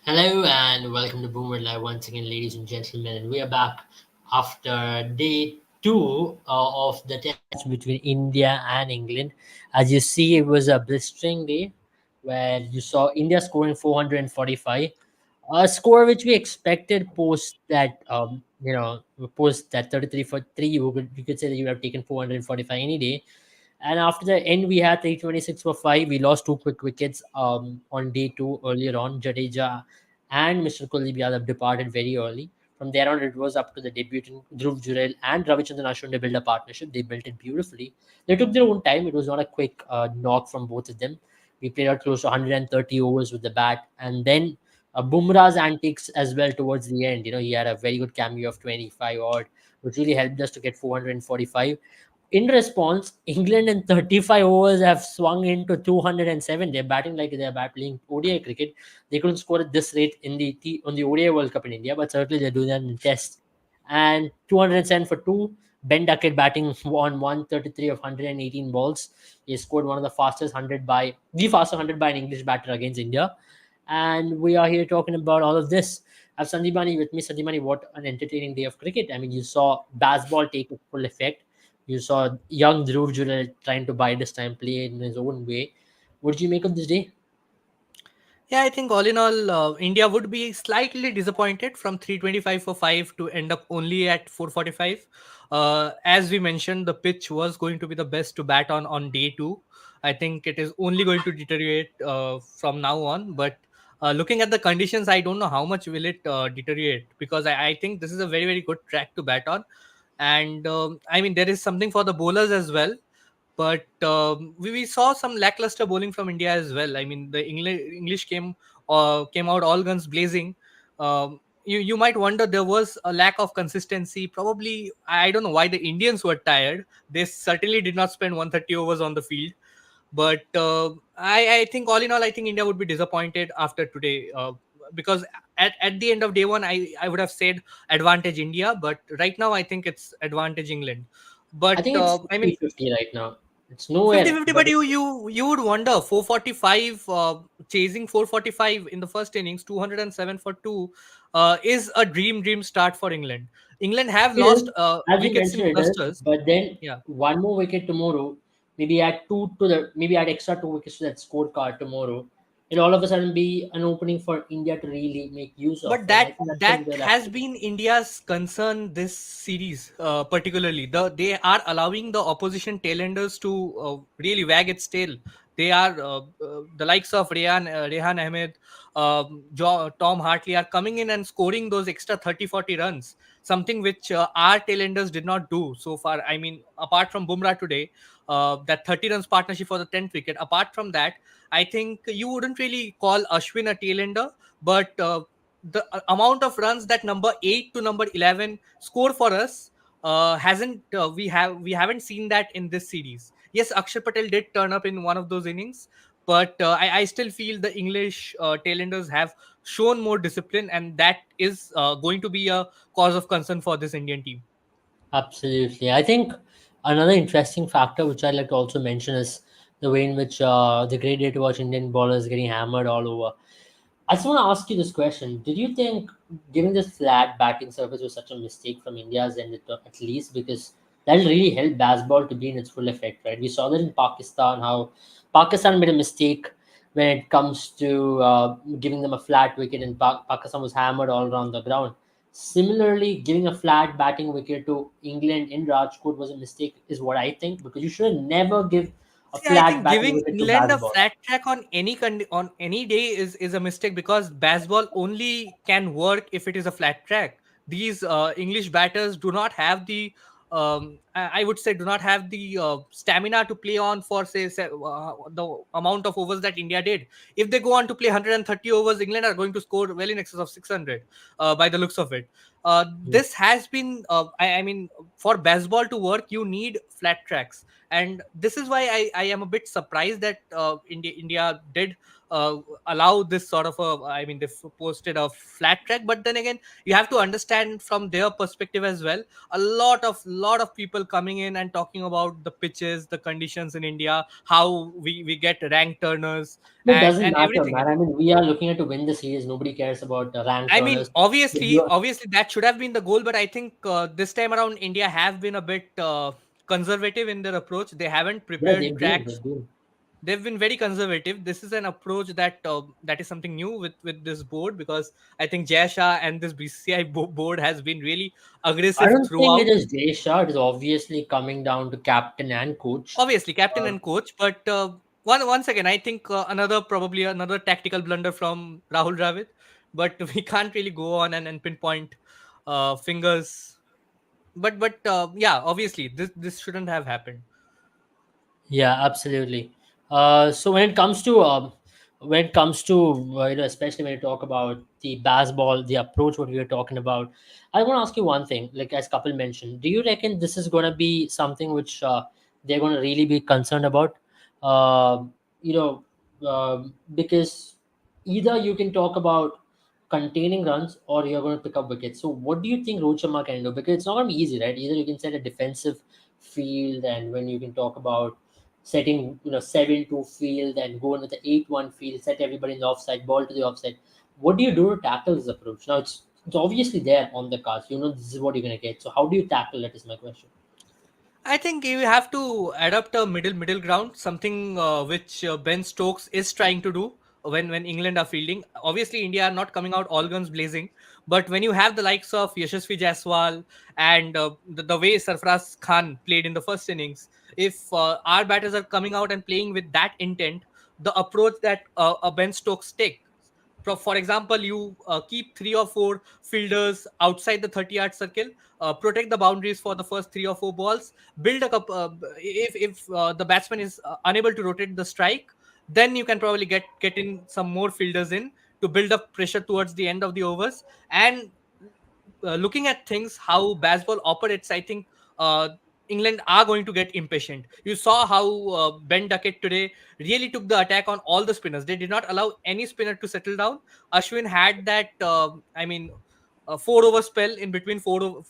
Hello and welcome to Boomer Live once again, ladies and gentlemen. And we are back after day two of the test match between India and England. As you see, it was a blistering day where you saw India scoring 445, a score which we expected post that 33 for 3. You could say that you have taken 445 any day. And after the end, we had 326 for 5. We lost two quick wickets on day two earlier on. Jadeja and Mr. Kuldeep Yadav departed very early. From there on, it was up to the debutant Dhruv Jurel and Ravichandran Ashwin to build a partnership. They built it beautifully. They took their own time. It was not a quick knock from both of them. We played out close to 130 overs with the bat. And then Bumrah's antics as well towards the end. He had a very good cameo of 25 odd, which really helped us to get 445. In response, England in 35 overs have swung into 207. They're batting like they're playing ODI cricket. They couldn't score at this rate on the ODI World Cup in India, but certainly they're doing that in Test. And 207 for two. Ben Duckett batting on 133 of 118 balls. He scored one of the fastest 100 by the fastest 100 by an English batter against India. And we are here talking about all of this. I have Sandipani with me. Sandipani, what an entertaining day of cricket. I mean, you saw baseball take a full effect. You saw young Dhruv Jurel trying to bide his time, play in his own way. What did you make of this day? Yeah, I think all in all, India would be slightly disappointed from 325 for 5 to end up only at 445. As we mentioned, the pitch was going to be the best to bat on day two. I think it is only going to deteriorate from now on. But looking at the conditions, I don't know how much will it deteriorate, because I think this is a very, very good track to bat on. And I mean, there is something for the bowlers as well, but we saw some lackluster bowling from India as well. I mean, the English came out all guns blazing. You might wonder, there was a lack of consistency. Probably, I don't know why the Indians were tired. They certainly did not spend 130 overs on the field. But I think all in all, I think India would be disappointed after today. Because at the end of day one, I would have said advantage India, but right now I think it's advantage England. I But think it's I mean, 50-50 right now. It's 50 nowhere, 50, but but you would wonder, 445, chasing 445 in the first innings, 207 for 2, is a dream start for England. England have it is, lost as you wickets mentioned, in it is. blusters. But then Yeah. one more wicket tomorrow, maybe add extra two wickets to that scorecard tomorrow. It'll all of a sudden be an opening for India to really make use of. But And I that think that's that when they'll have has to. been India's concern this series, particularly they are allowing the opposition tailenders to really wag its tail. They are the likes of Rehan Ahmed, Tom Hartley are coming in and scoring those extra 30-40 runs, something which our tailenders did not do so far. I mean, apart from Bumrah today, that 30 runs partnership for the 10th wicket, apart from that, I think you wouldn't really call Ashwin a tailender. But the amount of runs that number 8 to number 11 score for us hasn't we haven't seen that in this series. Yes, Akshar Patel did turn up in one of those innings, but I still feel the English tailenders have shown more discipline, and that is going to be a cause of concern for this Indian team. Absolutely. I think another interesting factor which I'd like to also mention is the way in which the great day to watch Indian bowlers getting hammered all over. I just want to ask you this question. Did you think giving this flat batting surface was such a mistake from India's end at least? Because that'll really help baseball to be in its full effect, right? We saw that in Pakistan, how Pakistan made a mistake when it comes to giving them a flat wicket, and Pakistan was hammered all around the ground. Similarly, giving a flat batting wicket to England in Rajkot was a mistake, is what I think, because you should never give a See, I flat think batting giving wicket to England a baseball. flat track on on any day is a mistake, because baseball only can work if it is a flat track. These English batters do not have the I would say do not have the stamina to play on for the amount of overs that India did. If they go on to play 130 overs, England are going to score well in excess of 600 by the looks of it. This has been I mean, for baseball to work, you need flat tracks, and this is why I am a bit surprised that India did allow this sort of a, I mean, they posted a flat track. But then again, you have to understand from their perspective as well. A lot of people coming in and talking about the pitches, the conditions in India, how we get rank turners, It doesn't and matter, everything. man. I mean, we are looking at to win the series. Nobody cares about ranked I mean, earners. obviously, You obviously that should have been the goal, but I think this time around India have been a bit conservative in their approach. They haven't yeah, prepared they've tracks. been. They've been very conservative. This is an approach that that is something new with this board, because I think Jay Shah and this BCCI board has been really I aggressive don't think it throughout. is Jay Shah. It is obviously coming down to captain and coach. Obviously, captain Uh, and coach, but once again, I think another, probably another tactical blunder from Rahul Dravid. But we can't really go on and pinpoint fingers. But yeah, obviously this shouldn't have happened. Yeah, absolutely. So when it comes to especially when you talk about the baseball, the approach what we were talking about, I want to ask you one thing. Like as Kapil mentioned, do you reckon this is going to be something which they're going to really be concerned about? Uh, you know, because either you can talk about containing runs or you're going to pick up wickets. So what do you think Rohit Sharma can do? Because it's not going to be easy, right? Either you can set a defensive field, and when you can talk about setting 7-2 field and go into the 8-1 field, set everybody in the offside, ball to the offside. What do you do to tackle this approach? Now it's obviously there on the cards. This is what you're gonna get. So how do you tackle it is my question. I think you have to adopt a middle ground, something which Ben Stokes is trying to do when England are fielding. Obviously, India are not coming out all guns blazing, but when you have the likes of Yashasvi Jaiswal and the way Sarfaraz Khan played in the first innings, if our batters are coming out and playing with that intent, the approach that a Ben Stokes take. For example, you keep three or four fielders outside the 30-yard circle, protect the boundaries for the first three or four balls, build a cup. If the batsman is unable to rotate the strike, then you can probably get in some more fielders in to build up pressure towards the end of the overs. And looking at things how baseball operates, I think uh, England are going to get impatient. You saw how Ben Duckett today really took the attack on all the spinners. They did not allow any spinner to settle down. Ashwin had that, I mean, 4 over spell. In between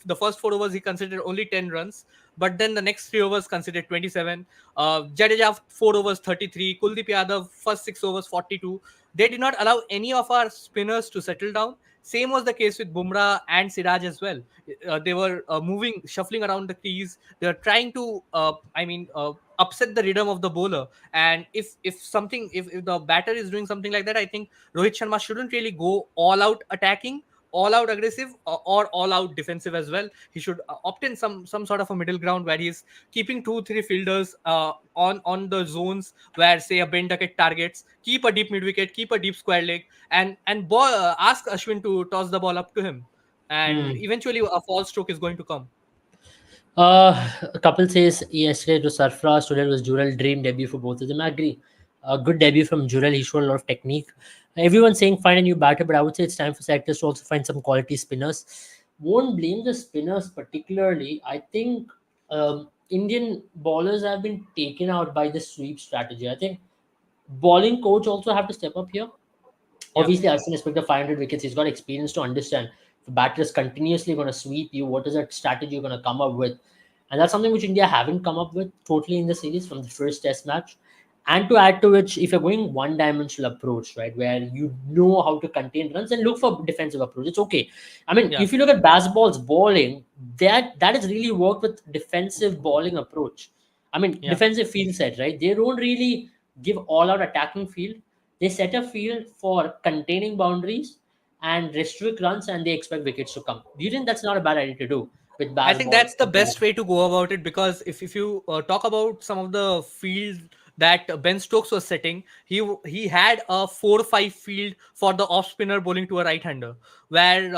the first 4 overs, he considered only 10 runs, but then the next 3 overs considered 27. Jadeja 4 overs 33. Kuldeep Yadav first 6 overs 42. They did not allow any of our spinners to settle down. Same was the case with Bumrah and Siraj as well. They were moving, shuffling around the crease. They were trying to, upset the rhythm of the bowler. And if the batter is doing something like that, I think Rohit Sharma shouldn't really go all out attacking, all out aggressive, or all out defensive as well. He should opt in some sort of a middle ground where he's keeping 2 3 fielders on the zones where, say, a Ben Duckett targets, keep a deep mid wicket, keep a deep square leg, and ask Ashwin to toss the ball up to him, and Hmm. eventually a false stroke is going to come. A couple says yesterday to Sarfraz, today was Jural dream debut for both of them. I agree. A good debut from Jural. He showed a lot of technique. Everyone's saying find a new batter, but I would say it's time for selectors to also find some quality spinners. Won't blame the spinners particularly. I think Indian bowlers have been taken out by the sweep strategy. I think bowling coach also have to step up here. Yeah. Obviously, Ashwin has picked up 500 wickets. He's got experience to understand if a batter is continuously going to sweep you, what is that strategy you're going to come up with? And that's something which India haven't come up with totally in the series from the first test match. And to add to which, if you're going one-dimensional approach, right, where you know how to contain runs and look for defensive approach, it's okay. I mean, Yeah. if you look at Bazball's bowling, that has really worked with defensive bowling approach. I mean, Yeah. defensive field set, right? They don't really give all-out attacking field. They set a field for containing boundaries and restrict runs, and they expect wickets to come. Do you think that's not a bad idea to do with I think Bazball? that's the best way to go about it, because if you talk about some of the field that Ben Stokes was setting, he had a 4-5 field for the off spinner bowling to a right hander, where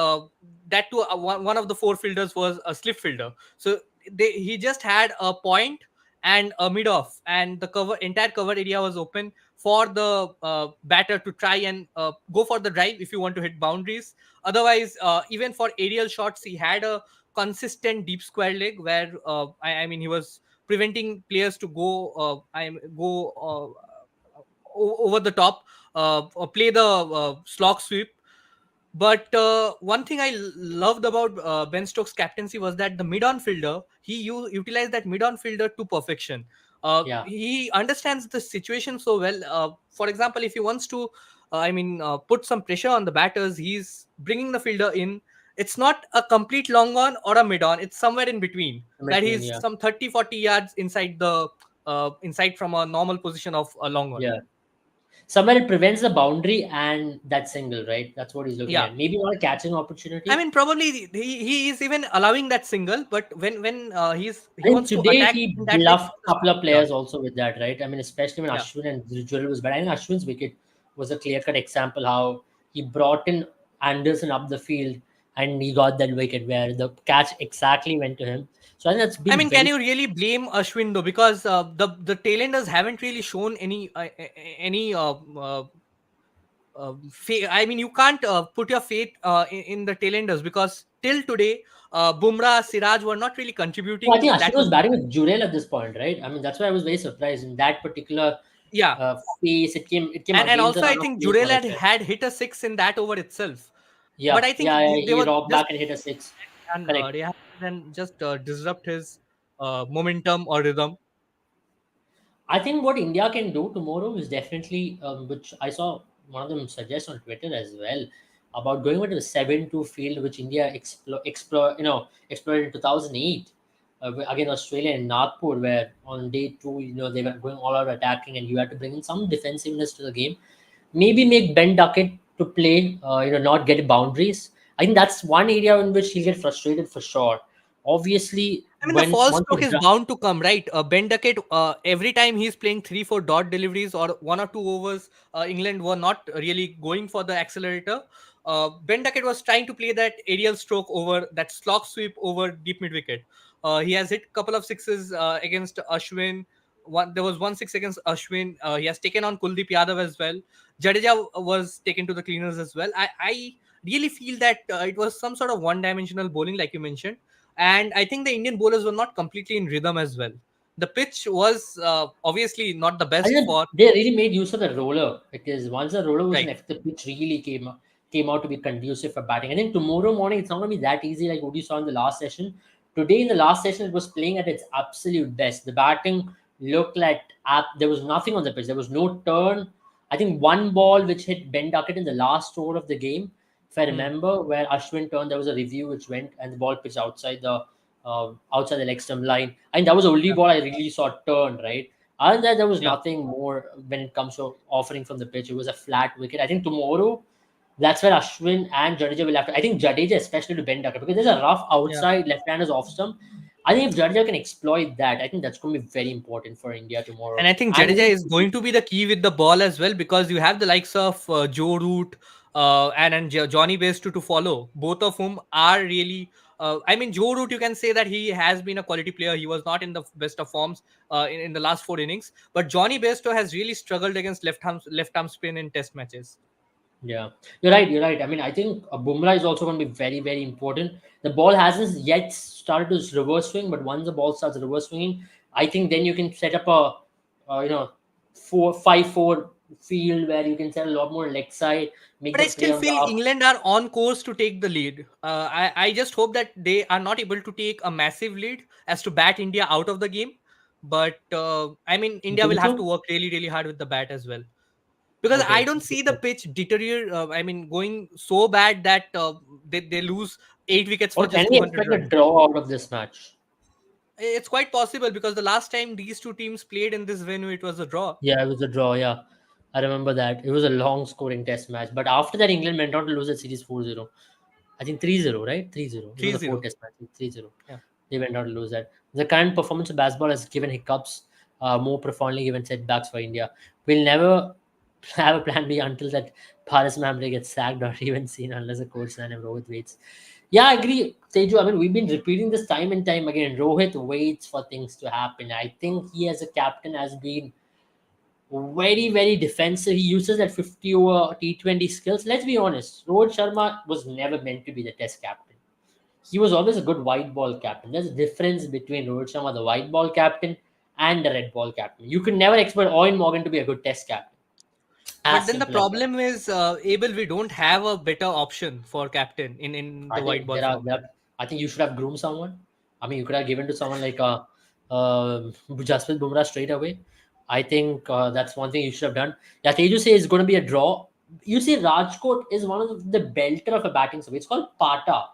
that to one of the four fielders was a slip fielder. So he just had a point and a mid off, and the entire cover area was open for the batter to try and go for the drive if you want to hit boundaries. Otherwise, even for aerial shots, he had a consistent deep square leg where I mean, he was preventing players to go over the top, or play the slog sweep. But one thing I loved about Ben Stokes' captaincy was that the mid-on fielder, he utilized that mid-on fielder to perfection. Yeah, He understands the situation so well. For example, if he wants to, put some pressure on the batters, he's bringing the fielder in. It's not a complete long on or a mid on. It's somewhere in between, in where between. he's Yeah, some 30-40 yards inside the inside from a normal position of a long on. yeah. Somewhere it prevents the boundary and that single, right? That's what he's looking Yeah. at. Maybe not a catching I opportunity. mean, probably he is even allowing that single, but when I he think wants to today attack he in that way, bluffed a couple of yeah, players also with that, right? I mean, especially when yeah. Ashwin and Rijul was bad. I think Ashwin's wicket was a clear-cut example how he brought in Anderson up the field and he got that wicket where the catch exactly went to him. So I think that's I been mean, can very. you really blame Ashwin though? Because the tailenders haven't really shown any I mean, you can't put your faith in the tailenders, because till today, Bumrah, Siraj were not really No, I contributing think that Ashwin was much. batting with Jurel at this point, right? I mean, that's why I was very surprised in that particular Yeah, pace. It came and against the also I run of think pace, Jurel what I had said. had hit a six in that over itself. But Yeah, I think yeah, yeah, they he were robbed just back and hit a six. and Correct. they had then just disrupt his momentum or rhythm. I think what India can do tomorrow is definitely, which I saw one of them suggest on Twitter as well, about going over to the 7-2 field, which India explored in 2008 against Australia in Nagpur, where on day two, they were going all out attacking, and you had to bring in some defensiveness to the game. Maybe make Ben Duckett to play, not get boundaries. I think that's one area in which he'll get frustrated for sure. Obviously, I mean, the when false once stroke you is bound to come, right? Ben Duckett, every time he's playing 3-4 dot deliveries or 1 or 2 overs, England were not really going for the accelerator. Ben Duckett was trying to play that aerial stroke over, that slog sweep over deep mid wicket. He has hit a couple of sixes against Ashwin. There was 1 6 against Ashwin. He has taken on Kuldeep Yadav as well. Jadeja was taken to the cleaners as well. I really feel that it was some sort of one-dimensional bowling, like you mentioned, and I think the Indian bowlers were not completely in rhythm as well. The pitch was obviously not the I best think for, they really made use of the roller because once the roller was right. left, the pitch really came out to be conducive for batting. I think tomorrow morning it's not going to be that easy like what you saw in the last session. Today in the last session, it was playing at its absolute best. The batting looked like there was nothing on the pitch. There was no turn. I think one ball which hit Ben Duckett in the last over of the game, if I Hmm. remember, where Ashwin turned, there was a review which went and the ball pitched outside the leg stump line. I think that was the only Yeah, ball I really saw turn, right? Other than that, there was yeah, nothing more when it comes to offering from the pitch. It was a flat wicket. I think tomorrow, that's where Ashwin and Jadeja will have to. I think Jadeja, especially to Ben Duckett, because there's a rough yeah. outside left-handers off stump. I think if Jadeja can exploit that, I think that's going to be very important for India tomorrow. And I think And Jadeja is going to be the key with the ball as well, because you have the likes of Joe Root and Johnny Bairstow to follow, both of whom are really. I mean, Joe Root, you can say that he has been a quality player. He was not in the best of forms in the last 4 innings, but Johnny Bairstow has really struggled against left arm spin in Test matches. yeah, you're right. You're right. I mean, I think Bumrah is also going to be very, very important. The ball hasn't yet started to reverse swing, but once the ball starts reverse swinging, I think then you can set up a 4-5-4 field where you can set a lot more leg side, make But the I play still on the feel up. England are on course to take the lead. I just hope that they are not able to take a massive lead as to bat India out of the game. But I mean, You India will think have to so? work really, really hard with the bat as well. Because I Okay. don't see the pitch deteriorate. I mean, going so bad that they lose 8 wickets for Or just can we 200 expect a runs. draw out of this match? It's quite possible, because the last time these two teams played in this venue, it was a draw. Yeah, it was a draw. Yeah, I remember that. It was a long scoring test match. But after that, England went on to lose the series 4-0. I think 3-0, right? 3-0. It was a 3-0. four test match. 3-0. Yeah. They went on to lose that. The current performance of basketball has given hiccups, more profoundly given setbacks for India. We'll never have a plan B until that Paris Mamre gets sacked or even seen unless a coach and Rohit waits. Yeah, I agree, Teju. I mean, we've been repeating this time and time again. Rohit waits for things to happen. I think he, as a captain, has been very, very defensive. He uses that 50 over T20 skills. Let's be honest, Rohit Sharma was never meant to be the test captain. He was always a good white ball captain. There's a difference between Rohit Sharma, the white ball captain, and the red ball captain. You could never expect Owen Morgan to be a good test captain. But As then the simple as that. problem is, Abel, we don't have a better option for captain in I the white think ball there are. format. I think you should have groomed someone. I mean, you could have given to someone like Jasprit Bumrah straight away. I think that's one thing you should have done. Yeah, Teju say it's going to be a draw. You see, Rajkot is one of the belter of a batting survey. It's called Pata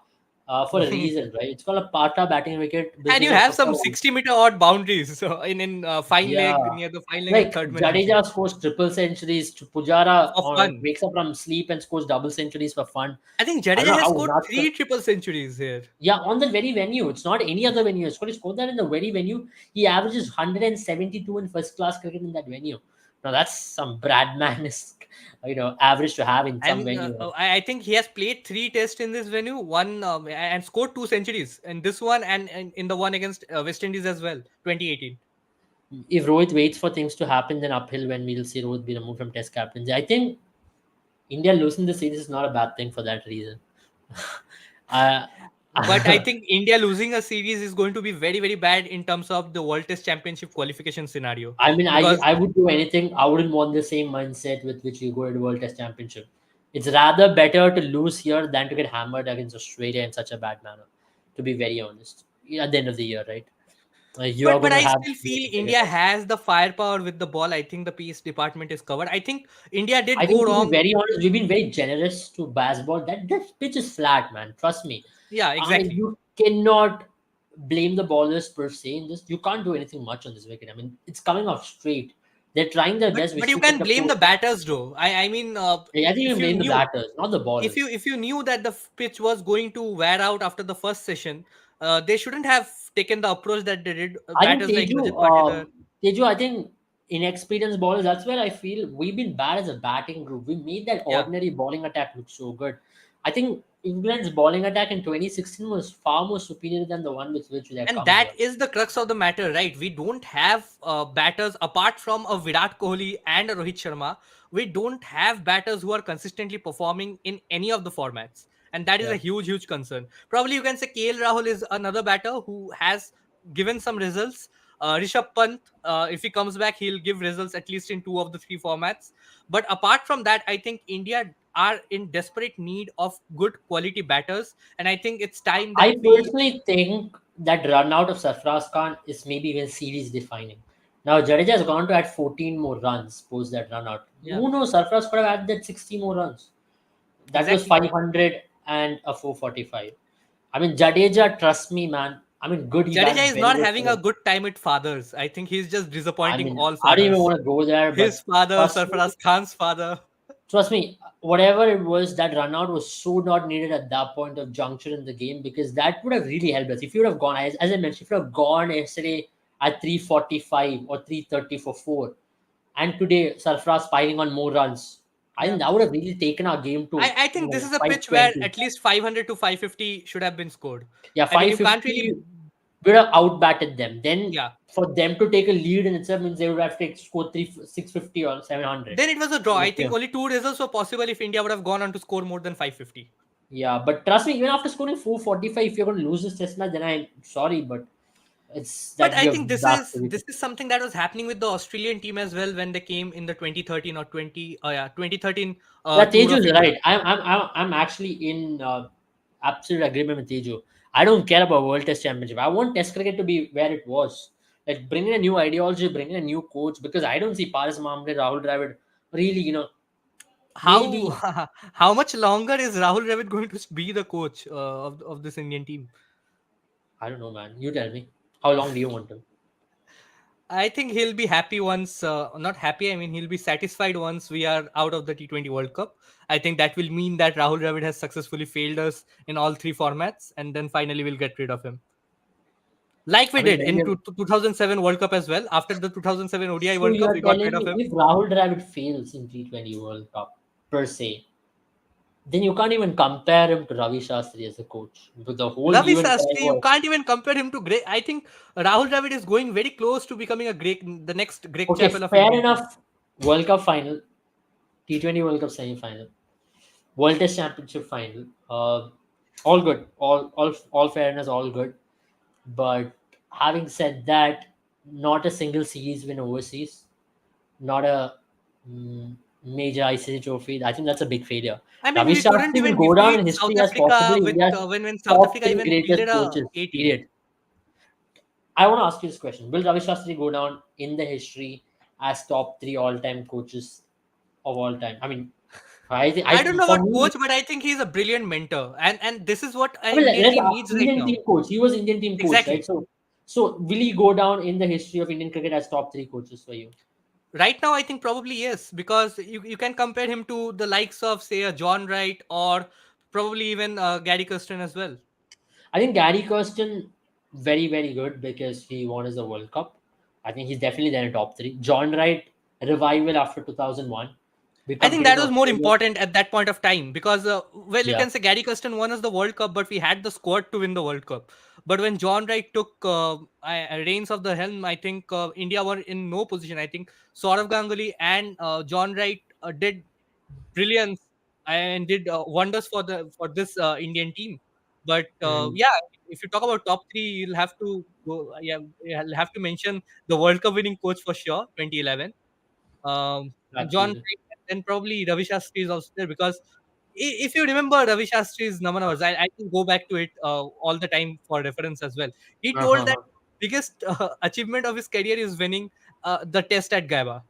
for a reason, right? It's called a Pata batting wicket And because you of have some 60-meter odd boundaries so in fine yeah. leg, near the fine leg and Like third man entry Jadeja scores triple centuries. Pujara for fun. wakes up from sleep and scores double centuries for fun. I think I don't Jadeja know has how scored nuts. 3 triple centuries here. Yeah, on the very venue. It's not any other venue. He scored that in the very venue. He averages 172 in first class cricket in that venue. Now that's some Bradman is average to have in some And venue. I think he has played 3 tests in this venue, one and scored 2 centuries in this one and in the one against West Indies as well, 2018. If Rohit waits for things to happen, then uphill when we'll see Rohit be removed from Test captaincy. I think India losing the series is not a bad thing for that reason. I, But I think India losing a series is going to be very, very bad in terms of the World Test Championship qualification scenario. I mean, I Because I would do anything. I wouldn't want the same mindset with which you go to World Test Championship. It's rather better to lose here than to get hammered against Australia in such a bad manner. To be very honest, at the end of the year, right? You are but going to I have still you feel to take a India test. has the firepower with the ball. I think the pace department is covered. I think India did I go think to be wrong. very honest, we've been very generous to baseball. That pitch is flat, man. Trust me. Yeah, exactly. You cannot blame the ballers per se. In this, you can't do anything much on this wicket. I mean, it's coming off straight. They're trying their best. We But you still picked can up blame four. the batters though. I mean, I think you if you blame the knew batters, not the ballers. if you knew that the pitch was going to wear out after the first session, they shouldn't have taken the approach that they did. I think Batters like Rajat Patidar. Teju, I think inexperienced bowlers. That's where I feel we've been bad as a batting group. We made that Yeah, ordinary bowling attack look so good. I think England's bowling attack in 2016 was far more superior than the one with which they have and come that here. is the crux of the matter, right? We don't have batters apart from a Virat Kohli and a Rohit Sharma. We don't have batters who are consistently performing in any of the formats, and that is a Yeah. huge concern. Probably you can say KL Rahul is another batter who has given some results. Rishabh Pant, if he comes back, he'll give results at least in 2 of the 3 formats. But apart from that, I think India are in desperate need of good quality batters, and I think it's time that I we. personally think that run out of Sarfraz Khan is maybe even series defining. Now Jadeja has gone to add 14 more runs post that run out. Yeah, Who knows? Sarfraz could have added 60 more runs. That was exactly. 500 and a 445. I mean, Jadeja, trust me, man. I mean, good. He Jadeja batted is very not good having for a him. good time at fathers. I think he's just I disappointing mean, all I don't even fathers. want to go there, His but father, trust me, Sarfaraz Khan's father. trust me. Whatever it was, that run out was so not needed at that point of juncture in the game because that would have really helped us. If you would have gone, as I mentioned, if you would have gone yesterday at 345 or 330 for four, and today Sarfraz piling on more runs, I Yeah. think that would have really taken our game to I think this is a pitch where 520. at least 500 to 550 should have been scored. Yeah, I mean, you can't 550 really. would have outbatted them. Then Yeah. for them to take a lead in itself means they would have to score 650 or 700. Then it was a draw. I Yeah. think only 2 results were possible if India would have gone on to score more than 550. Yeah, but trust me, even after scoring 445, if you're going to lose this test match, then I'm sorry, but it's But that I you have think this back is to this it. is something that was happening with the Australian team as well when they came in the 2013 or 20 yeah 2013 Yeah, tour Teju of is India. right. I'm actually in absolute agreement with Teju. I don't care about World Test Championship. I want Test cricket to be where it was. Like bring in a new ideology, bring in a new coach because I don't see Paris Mahmud, Rahul Dravid really, How maybe how much longer is Rahul Dravid going to be the coach of this Indian team? I don't know, man. You tell me. How long do you want him? I think he'll be happy once, not happy. I mean, he'll be satisfied once we are out of the T20 World Cup. I think that will mean that Rahul Dravid has successfully failed us in all 3 formats, and then finally we'll get rid of him, like we I mean, did when in you 2007 World Cup as well. After the 2007 ODI so World you Cup, are we got telling rid of me him. if Rahul Dravid fails in T20 World Cup per se, then you can't even compare him to Ravi Shastri as a coach. But the whole Ravi hue and cry Shastri, you was can't even compare him to Greg. I think Rahul Dravid is going very close to becoming the next Greg okay, Chappell of fair Indian team. enough. World Cup final, T20 World Cup semi final, World Test Championship final. All good. All fairness, all good. But having said that, not a single series win overseas, not a major ICC trophy. I think that's a big failure. I mean, Ravi we couldn't Shastri will even go down defeat in South history as Africa possibly with India's when South top Africa 10 even fielded greatest a coaches. A team. Period. I want to ask you this question: will Ravi Shastri go down in the history as top three all-time coaches of all time? I mean, I don't know for about me, coach, but I think he's a brilliant mentor, and this is what an I mean, Indian let's team needs right Indian now. team coach. He was Indian team coach, right? Exactly. So will he go down in the history of Indian cricket as top three coaches for you? Right now, I think probably yes, because you can compare him to the likes of, say, a John Wright, or probably even Gary Kirsten as well. I think Gary Kirsten very very good because he won us the World Cup. I think he's definitely there in top three. John Wright revival after 2001, I become think cricket that was more Australia. important at that point of time because, well, you Yeah, can say Gary Kirsten won us the World Cup, but we had the squad to win the World Cup. But when John Wright took reins of the helm, I think India were in no position. I think Saurav Ganguly and John Wright did brilliance and did wonders for this Indian team. But mhm, yeah, if you talk about top three, you'll have to go. Yeah, you'll have to mention the World Cup winning coach for sure, 2011. And John absolutely. Wright, and then probably Ravi Shastri is also there because if you remember Ravi Shastri's Naman Hours, I can go back to it all the time for reference as well. He told that Uh-huh. biggest achievement of his career is winning the test at Gaiba.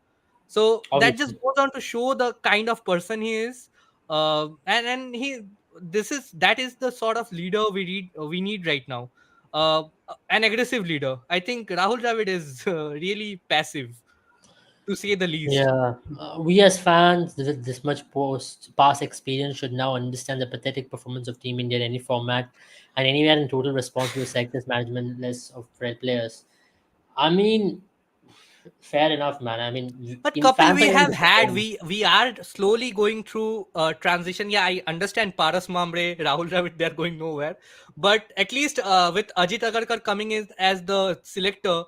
So that just Obviously, goes on to show the kind of person he is, and he this is that is the sort of leader we need right now. An aggressive leader. I think Rahul Dravid is really passive, to say the least. yeah. We as fans with this much past experience should now understand the pathetic performance of Team India in any format and anywhere in total response to the sector's management list of players. I mean, fair enough, man. I mean, But in Kapil, fans we are going have to had disappoint. we are slowly going through transition. Yeah, I understand Paras Mamre, Rahul Dravid, they're going nowhere. But at least with Ajit Agarkar coming in as the selector,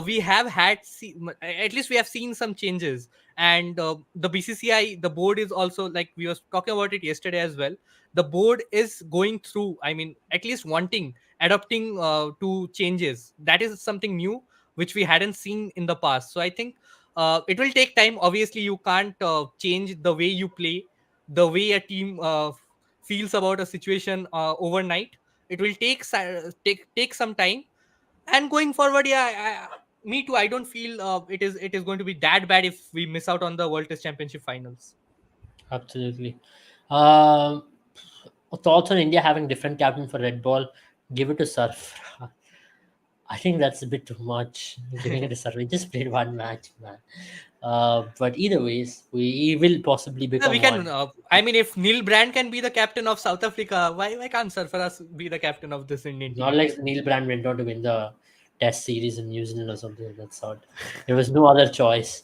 we have at least we have seen some changes. And the BCCI, the board is also, like we was talking about it yesterday as well. The board is going through. I mean, at least wanting adapting to changes. That is something new which we hadn't seen in the past. So I think it will take time. Obviously, you can't change the way you play, the way a team feels about a situation overnight. It will take some time. And going forward, yeah, me too. I don't feel it is going to be that bad if we miss out on the World Test Championship finals. Absolutely. Um, Thoughts on India having different captain for red ball? Give it to Surf. I think that's a bit too much. Giving it to Surf. We just played one match, man. But either ways, we will possibly Yeah, we become can. one. I mean, if Neil Brand can be the captain of South Africa, why can't Sarfaraz be the captain of this Indian Not team? like Neil Brand went on to win the Test series in New Zealand or something of that sort. There was no other choice.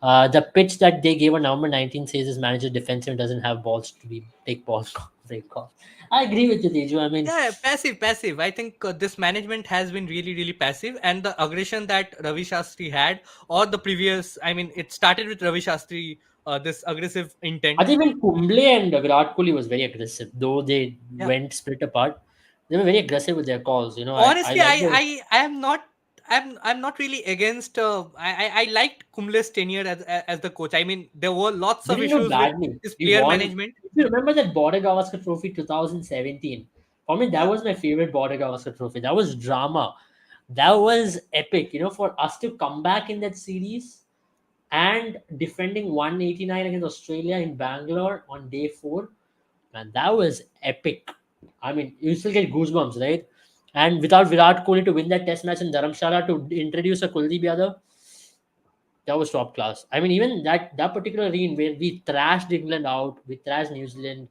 The pitch that they gave on November 19th says his manager defensive doesn't have balls to be take balls break off. I agree with you, Teju. I mean, Yeah, passive. I think this management has been really, really passive, and the aggression that Ravi Shastri had, or the previous, I mean, it started with Ravi Shastri, this aggressive I intent. think even Kumble and Virat Kohli was very aggressive, though they Yeah, went split apart. They were very aggressive with their calls. I honestly, like the. I am not. I'm not really against. I liked Kumle's tenure as the coach. I mean, there were lots They of didn't do issues with badly. his We player won. management. If you remember that Border Gavaskar Trophy 2017, for me that Yeah, was my favorite Border Gavaskar Trophy. That was drama. That was epic. For us to come back in that series and defending 189 against Australia in Bangalore on day four, man, that was epic. I mean, you still get goosebumps, right? And without Virat Kohli to win that Test match in Dharamshala to introduce a Kuldeep Yadav, that was top class. I mean, even that particular reign where we thrashed England out, we thrashed New Zealand,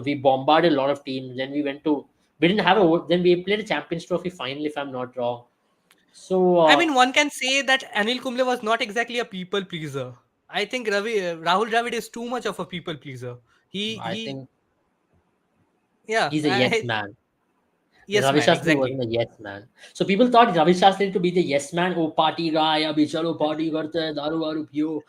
we bombarded a lot of teams. Then we didn't have then we played a Champions Trophy final, if I'm not wrong. So I mean, one can say that Anil Kumble was not exactly a people pleaser. I think Rahul Dravid is too much of a people pleaser. I He think Yeah, he's a yes man. yes, Ravi man, Shastri exactly. wasn't a yes man. So people thought Ravi Shastri to be the yes man. Oh, party guy, abhi chalo party karte hai, daru varu piyo,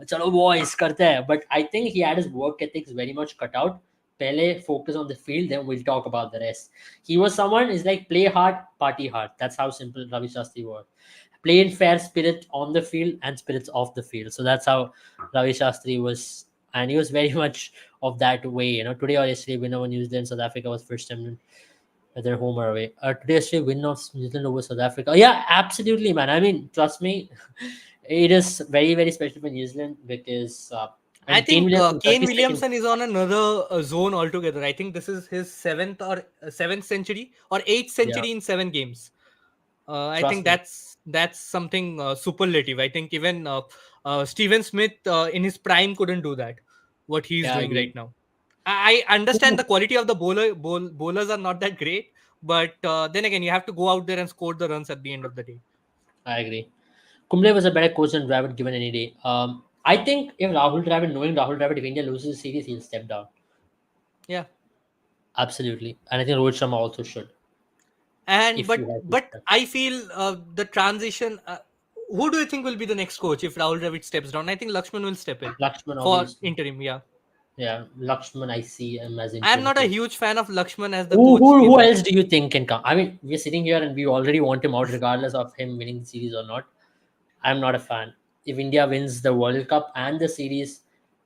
chalo boys karte hai. But I think he had his work ethics very much cut out. Pehle focus on the field, then we'll talk about the rest. He was someone is like play hard, party hard. That's how simple Ravi Shastri was. Play in fair spirit on the field and spirits off the field. So that's how Ravi Shastri was, and he was very much of that way. Today or yesterday, we know New Zealand, South Africa was first time. whether home or away. Today's win of New Zealand over South Africa. Yeah, absolutely, man. I mean, trust me, it is very, very special for New Zealand because I and Kane think Williamson, Kane 32nd. Williamson is on another zone altogether. I think this is his seventh century or eighth Yeah, century in 7 games. I think trust me. that's something superlative. I think even Steven Smith in his prime couldn't do that. What he's Yeah, I doing right agree. now. I understand the quality of the bowlers are not that great, but then again, you have to go out there and score the runs at the end of the day. I agree. Kumble was a better coach than Dravid given any day. I think if Rahul Dravid, knowing Rahul Dravid, if India loses the series, he'll step down. Yeah. Absolutely. And I think Rohit Sharma also should, And if he but has the but chance. I feel the transition. Who do you think will be the next coach if Rahul Dravid steps down? I think Lakshman will step in Lakshman, for obviously. interim. Yeah, Yeah, Lakshman, I see him as I am interim not a coach. huge fan of Lakshman as the Who, coach who, who either. else do you think can come? I mean, we're sitting here and we already want him out, regardless of him winning the series or not. I'm not a fan. If India wins the World Cup and the series,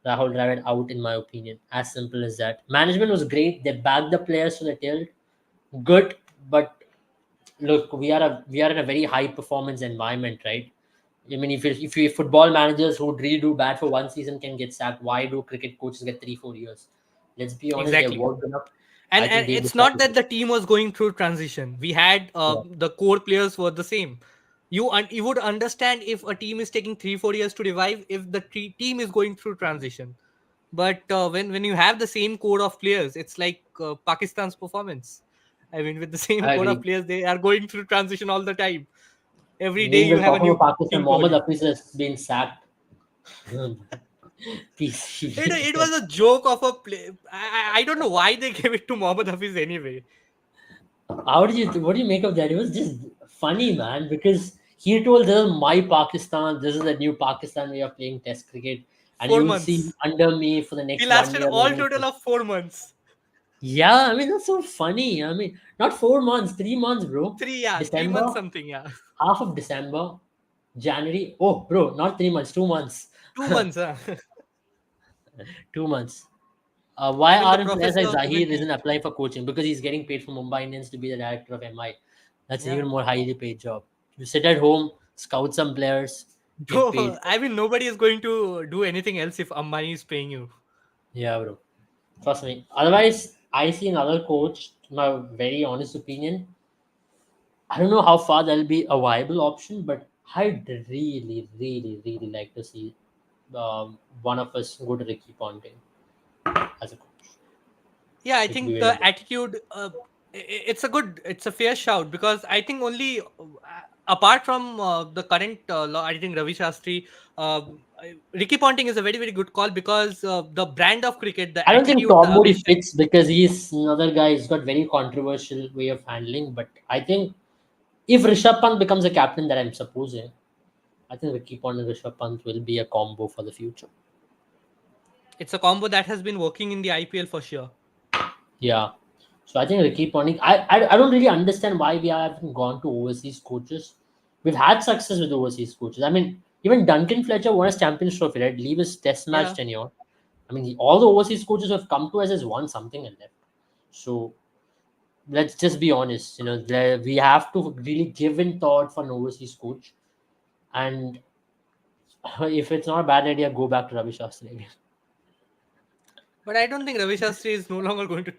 Rahul Dravid out, in my opinion. As simple as that. Management was great. They backed the players to the tilt. Good, but look, we are in a very high performance environment, right? I mean, if you football managers who really do bad for one season can get sacked, why do cricket coaches get 3 4 years? Let's be honest, they've Exactly. worked enough. I And think they it's deserve not to that go. the team was going through transition. We had Yeah, the core players were the same. You would understand if a team is taking 3 4 years to revive if the team is going through transition. But when you have the same core of players, it's like Pakistan's performance. I mean, with the same I core of agree. players, they are going through transition all the time. Every day you Meanwhile, have a talking new about Pakistan, King Mohammad Kohli. Hafiz has been sacked. It Peace. was a joke of a play. I don't know why they gave it to Mohammad Hafiz anyway. What do you make of that? It was just funny, man, because he told, "This is my Pakistan. This is the new Pakistan way of playing Test cricket, and Four you will see months. under me for the He next one lasted year." all total of 4 months. Yeah, I mean that's so funny. I mean, not 4 months, 3 months, bro. Three, yeah, 3 months December, something, yeah. half of December, January. Oh, bro, not 3 months, 2 months, 2 months, 2 months. Why Even the aren't players like professor Zahir couldn't isn't teach. applying for coaching? Because he's getting paid from Mumbai Indians to be the director of MI. That's an Yeah. even more highly paid job. You sit at home, scout some players, get No, paid. I mean, nobody is going to do anything else if Ambani is paying you. Yeah, bro. Trust me. Otherwise, I see another coach. My very honest opinion. I don't know how far that'll be a viable option, but I'd really, really, really like to see one of us go to Ricky Ponting as a coach. Yeah, I It'd be think very the good. attitude, it's a fair shout because I think only apart from the current law, I think Ravi Shastri, Ricky Ponting is a very, very good call because the brand of cricket, the I don't think attitude, Tom the Moody aggression. fits because he's another guy. He's got very controversial way of handling. But I think if Rishabh Pant becomes a captain, that I'm supposing, I think Ricky Ponting and Rishabh Pant will be a combo for the future. It's a combo that has been working in the IPL for sure. Yeah. So I think Ricky Ponting. I don't really understand why we haven't gone to overseas coaches. We've had success with overseas coaches. I mean, even Duncan Fletcher won a Champions Trophy, right? Leave his Test match Yeah. tenure. I mean, all the overseas coaches who have come to us has won something and left. So let's just be honest. We have to really give in thought for an overseas coach. And if it's not a bad idea, go back to Ravi Shastri again. But I don't think Ravi Shastri is no longer going to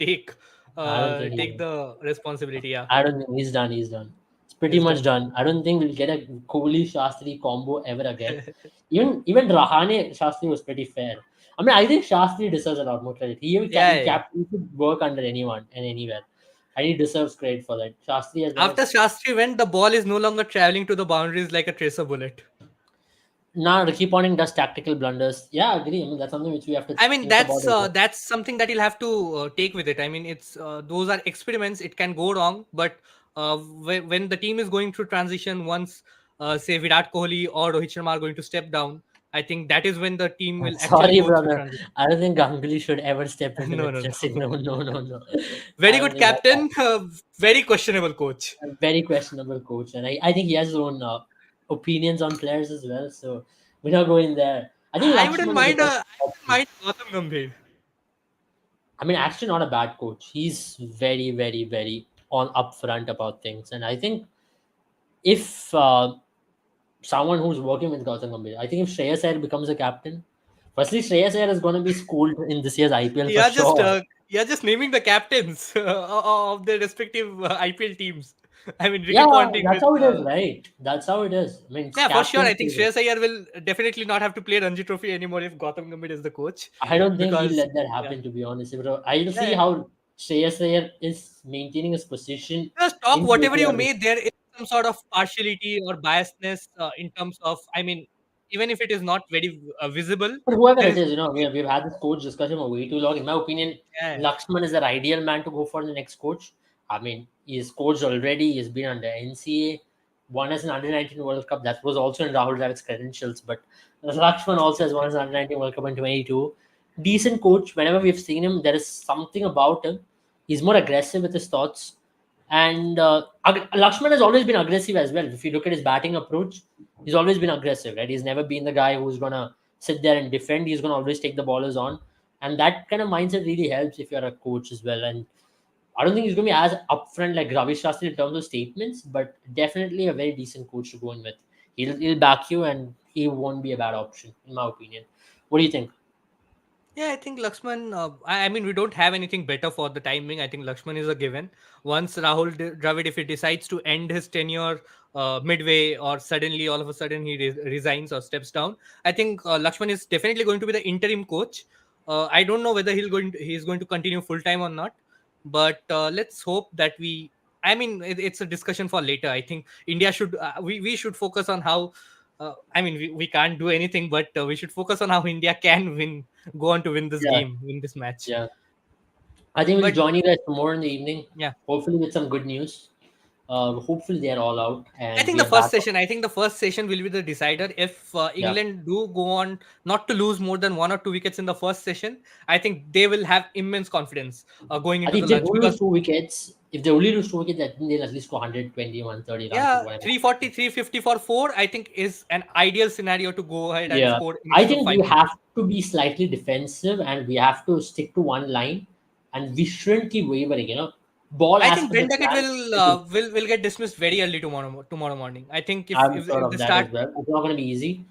I don't think he take the responsibility. Yeah, I don't think he's done. He's done. It's pretty he's much done. done. I don't think we'll get a Kohli Shastri combo ever again. Even Rahane Shastri was pretty fair. I mean, I think Shastri deserves a lot more credit. Yeah, yeah, yeah. He could work under anyone and anywhere, and he deserves credit for that. Shastri as well After as Shastri went, the ball is no longer traveling to the boundaries like a tracer bullet. now Ricky Ponting does tactical blunders. Yeah, I agree. I mean, that's something which we have to I mean, think about as well. that's something that you'll have to take with it. I mean, it's those are experiments. It can go wrong, but when the team is going through transition, once say Virat Kohli or Rohit Sharma are going to step down, I think that is when the team will actually Sorry, go through brother. transition. I don't think Ganguly should ever step into the No, no, no. dressing room. No, no, no. Very I don't good think that captain, very questionable coach. a very questionable coach, and I think he has his own opinions on players as well. So we're not going there. I think I wouldn't Lakshman is the mind. best I wouldn't option. mind Gautam Gambhir. I mean, actually, not a bad coach. He's very, very, very. on upfront about things. And I think if someone who's working with Gautam Gambhir, I think if Shreyas Iyer becomes a captain, firstly Shreyas Iyer is going to be schooled in this year's IPL for You're just sure. uh, you're just naming the captains of the respective IPL teams. I mean, Yeah, Ricky Ponting that's with how it is, right? That's how it is. I mean, it's yeah, for sure. I captain think favorite. Shreyas Iyer will definitely not have to play Ranji Trophy anymore if Gautam Gambhir is the coach, I don't think he'll because let that yeah, happen, to be honest. Bro. I'll see yeah. how Shreyas Iyer is maintaining his position Just talk in whatever you KKR. may. There is some sort of partiality or biasness in terms of. I mean, even if it is not very visible, But whoever there it is. is, we've had this coach discussion for way too long. In my opinion, Yeah, Lakshman is the ideal man to go for the next coach. I mean, he's coached already. He's been under NCA, won as an under 19 World Cup. That was also in Rahul Dravid's credentials. But Lakshman also has won as an under 19 World Cup in 22. Decent coach. Whenever we've seen him, there is something about him. He's more aggressive with his thoughts. And Lakshman has always been aggressive as well. If you look at his batting approach, he's always been aggressive, right? He's never been the guy who's gonna sit there and defend. He's gonna always take the ballers on, and that kind of mindset really helps if you're a coach as well. And I don't think he's gonna be as upfront like Ravi Shastri in terms of statements, but definitely a very decent coach to go in with. He'll back you, and he won't be a bad option in my opinion. What do you think? yeah. I think Lakshman. I mean, we don't have anything better for the timing. I think Lakshman is a given. Once Dravid, if he decides to end his tenure midway or suddenly, all of a sudden, he resigns or steps down, I think Lakshman is definitely going to be the interim coach. I don't know whether he's going to continue full time or not, but let's hope that we. I mean, it's a discussion for later. I think India should we should focus on how. I mean, we can't do anything, but we should focus on how India can go on to win this Yeah, game, win this match. yeah. I think we'll But join you guys tomorrow in the evening, yeah, hopefully with some good news. Hopefully they're all out I and think we the are back. first session. I think the first session will be the decider. If Yeah. England do go on not to lose more than 1 or 2 wickets in the first session, I think they will have immense confidence going I into think the if they lunch, don't lose because two wickets, if they only lose two wickets, I think they'll at least go 120, 130 runs or yeah, whatever. 340, 350 for four, I think is an ideal scenario to go ahead and Yeah. score I initial think five we have wickets. to be slightly defensive and we have to stick to one line and we shouldn't keep wavering, Ball I as think per the Ben Duckett plan. will I think will get dismissed very early tomorrow morning. I think if I'm if, sure if they of that start, as well. It's not going to be easy.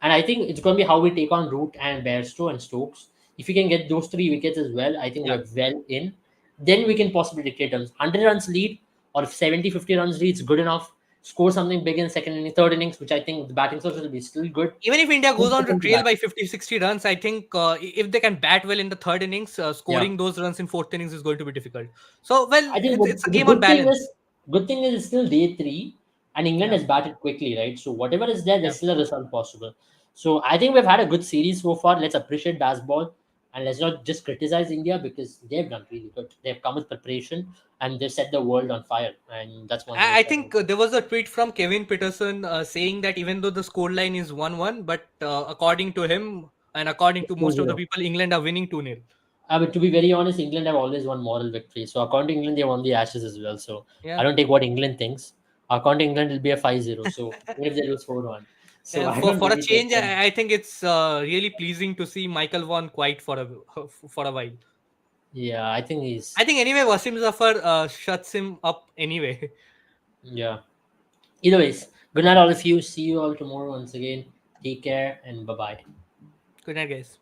And I think it's going to be how we take on Root and Bairstow and Stokes. If we can get those three wickets as well, I think yeah. we're well in. Then we can possibly dictate terms. 100 runs lead or if 70, 50 runs lead is good enough. Score something big in second inning, third innings, which I think the batting source will be still good. Even if India Then goes on put to them to trail bat. by 50, 60 runs, I think if they can bat well in the third innings, Yeah. scoring those runs in fourth innings is going to be difficult. So, well, I think it's a the game on balance. good thing is it's still day three, and England Yeah, has batted quickly, right? So whatever is there, yeah. there's still a result possible. So I think we've had a good series so far. Let's appreciate baseball, and let's not just criticize India because they've done really good. They've come with preparation and they've set the world on fire, and that's one thing I which I think think. there was a tweet from Kevin Peterson saying that even though the scoreline is 1-1, but according to him and according It's to most of the 2-0. people, England are winning 2-0. But to be very honest, England have always won moral victory. So according to England, they won the Ashes as well. So I Yeah. don't take what England thinks. According to England, it'll be a 5-0. So even if they lose 4-1. So And I for don't for a really take change, them. I think it's really pleasing to see Michael Vaughan quiet for a while. Yeah, I think he's I think anyway, Wasim Zafar shuts him up anyway. yeah. Either ways, good night all of you. See you all tomorrow once again. Take care and bye bye. Good night, guys.